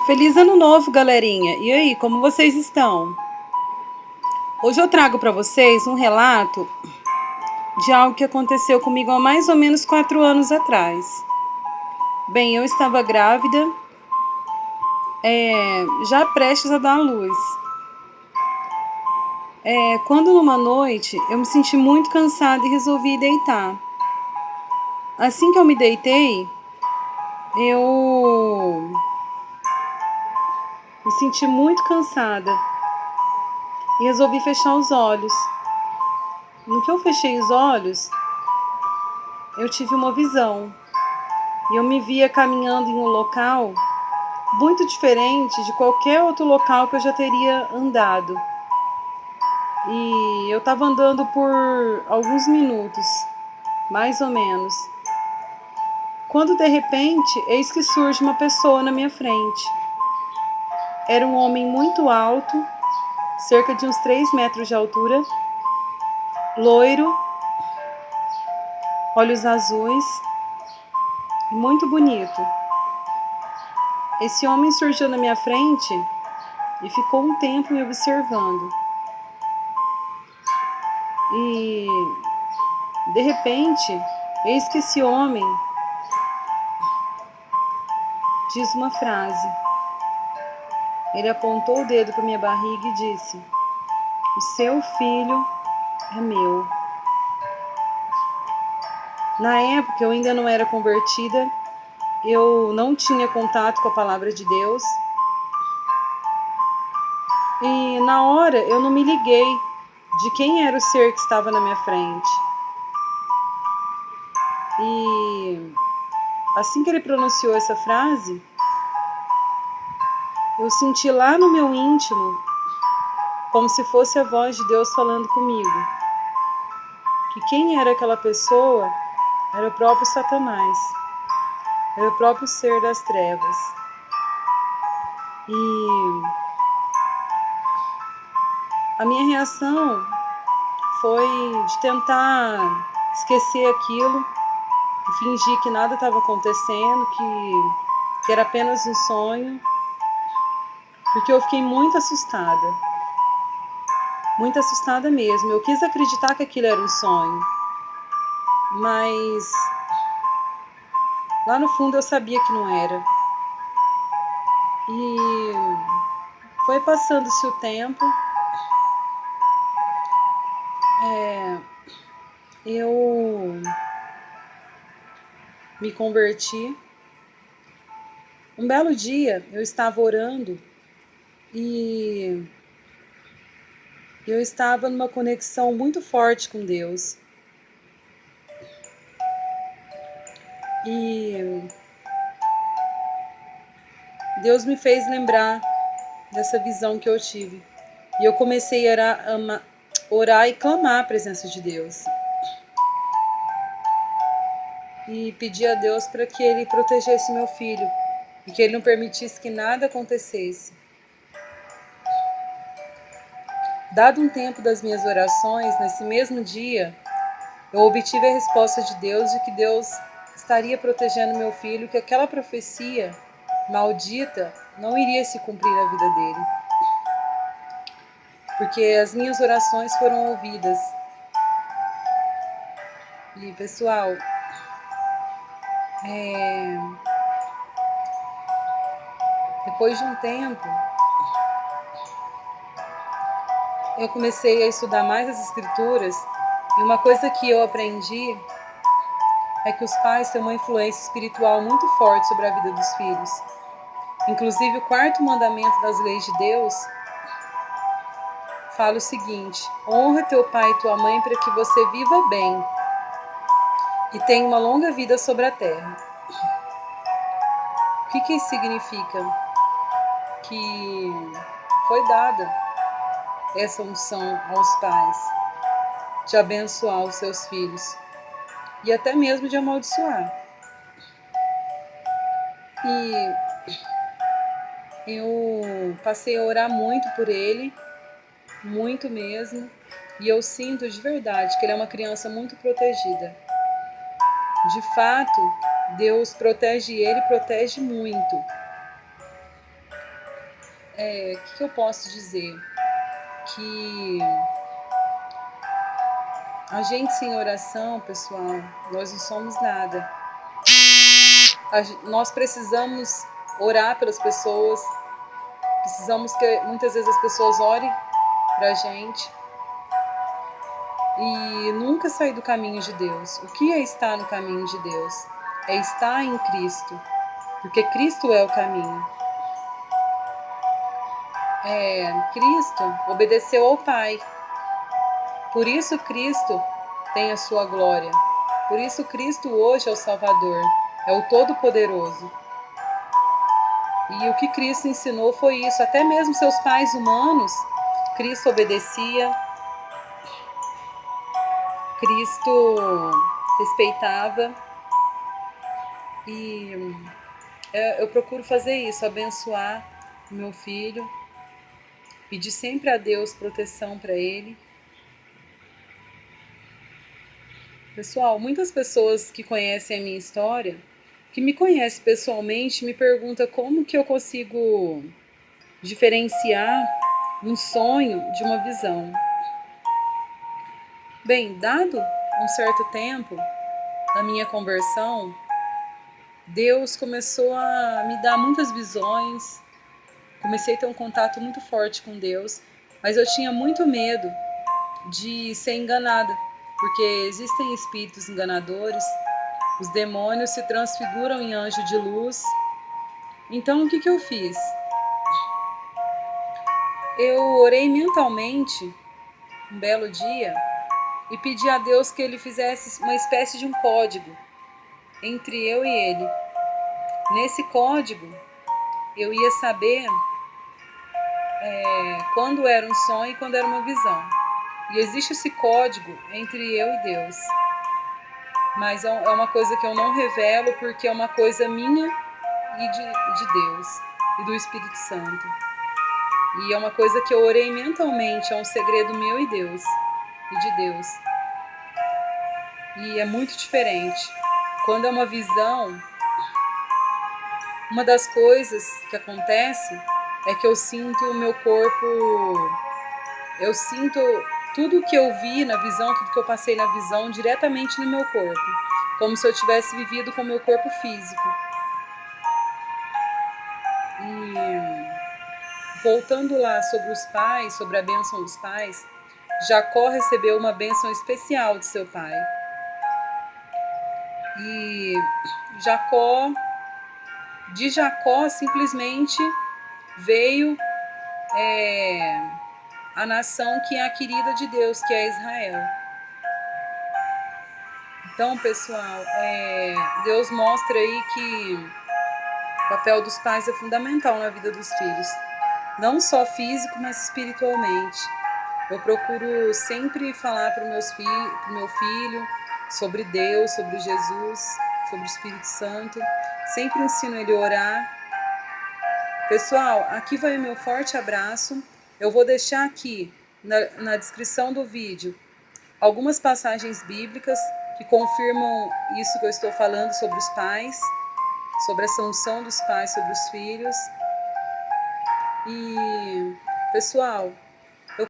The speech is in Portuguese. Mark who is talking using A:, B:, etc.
A: Feliz ano novo, galerinha! E aí, como vocês estão? Hoje eu trago para vocês um relato de algo que aconteceu comigo há mais ou menos 4 anos atrás. Bem, eu estava grávida, já prestes a dar à luz. Quando numa noite eu me senti muito cansada e resolvi deitar. Assim que eu me deitei, eu me senti muito cansada e resolvi fechar os olhos. No que eu fechei os olhos, eu tive uma visão. E eu me via caminhando em um local muito diferente de qualquer outro local que eu já teria andado. E eu estava andando por alguns minutos, mais ou menos. Quando de repente, eis que surge uma pessoa na minha frente. Era um homem muito alto, cerca de uns 3 metros de altura, loiro, olhos azuis, muito bonito. Esse homem surgiu na minha frente e ficou um tempo me observando. E de repente, eis que esse homem diz uma frase. Ele apontou o dedo para minha barriga e disse: "O seu filho é meu." Na época eu ainda não era convertida, eu não tinha contato com a palavra de Deus. E na hora eu não me liguei de quem era o ser que estava na minha frente. E assim que ele pronunciou essa frase, eu senti lá no meu íntimo como se fosse a voz de Deus falando comigo. Que quem era aquela pessoa era o próprio Satanás. Era o próprio ser das trevas. E a minha reação foi de tentar esquecer aquilo, e fingir que nada estava acontecendo, que era apenas um sonho, porque eu fiquei muito assustada mesmo. Eu quis acreditar que aquilo era um sonho, mas lá no fundo eu sabia que não era. E foi passando-se o tempo, eu me converti. Um belo dia eu estava orando e eu estava numa conexão muito forte com Deus. E Deus me fez lembrar dessa visão que eu tive. E eu comecei a orar e clamar a presença de Deus. E pedir a Deus para que Ele protegesse meu filho e que Ele não permitisse que nada acontecesse. Dado um tempo das minhas orações, nesse mesmo dia, eu obtive a resposta de Deus de que Deus estaria protegendo meu filho, que aquela profecia maldita não iria se cumprir na vida dele. Porque as minhas orações foram ouvidas. E pessoal, depois de um tempo, eu comecei a estudar mais as escrituras, e uma coisa que eu aprendi é que os pais têm uma influência espiritual muito forte sobre a vida dos filhos. Inclusive, o 4º mandamento das leis de Deus fala o seguinte: honra teu pai e tua mãe para que você viva bem e tenha uma longa vida sobre a terra. O que isso significa? Que foi dada essa unção aos pais de abençoar os seus filhos e até mesmo de amaldiçoar. E eu passei a orar muito por ele, muito mesmo, e eu sinto de verdade que ele é uma criança muito protegida. De fato, Deus protege ele, protege muito. O que eu posso dizer? Que a gente sem oração, pessoal, nós não somos nada. Nós precisamos orar pelas pessoas, precisamos que muitas vezes as pessoas orem pra gente e nunca sair do caminho de Deus. O que é estar no caminho de Deus? É estar em Cristo, porque Cristo é o caminho. Cristo obedeceu ao Pai, por isso Cristo tem a sua glória, por isso Cristo hoje é o Salvador, é o Todo-Poderoso. E o que Cristo ensinou foi isso, até mesmo seus pais humanos, Cristo obedecia, Cristo respeitava, e eu procuro fazer isso, abençoar o meu filho, pedir sempre a Deus proteção para ele. Pessoal, muitas pessoas que conhecem a minha história, que me conhecem pessoalmente, me perguntam como que eu consigo diferenciar um sonho de uma visão. Bem, dado um certo tempo da minha conversão, Deus começou a me dar muitas visões, comecei a ter um contato muito forte com Deus, mas eu tinha muito medo de ser enganada, porque existem espíritos enganadores, os demônios se transfiguram em anjo de luz. Então o que eu fiz? Eu orei mentalmente um belo dia e pedi a Deus que ele fizesse uma espécie de um código entre eu e ele. Nesse código eu ia saber quando era um sonho e quando era uma visão. E existe esse código entre eu e Deus. Mas é uma coisa que eu não revelo porque é uma coisa minha e de Deus e do Espírito Santo. E é uma coisa que eu orei mentalmente, é um segredo meu e Deus, e de Deus. E é muito diferente. Quando é uma visão, uma das coisas que acontece é que eu sinto o meu corpo, eu sinto tudo que eu vi na visão, tudo que eu passei na visão diretamente no meu corpo, como se eu tivesse vivido com o meu corpo físico. E voltando lá sobre os pais, sobre a bênção dos pais, Jacó recebeu uma bênção especial de seu pai. E de Jacó simplesmente veio a nação que é a querida de Deus, que é Israel. Então, pessoal, Deus mostra aí que o papel dos pais é fundamental na vida dos filhos. Não só físico, mas espiritualmente. Eu procuro sempre falar para o meu filho sobre Deus, sobre Jesus, sobre o Espírito Santo. Sempre ensino ele a orar. Pessoal, aqui vai o meu forte abraço. Eu vou deixar aqui na descrição do vídeo algumas passagens bíblicas que confirmam isso que eu estou falando sobre os pais, sobre essa unção dos pais sobre os filhos. E, pessoal,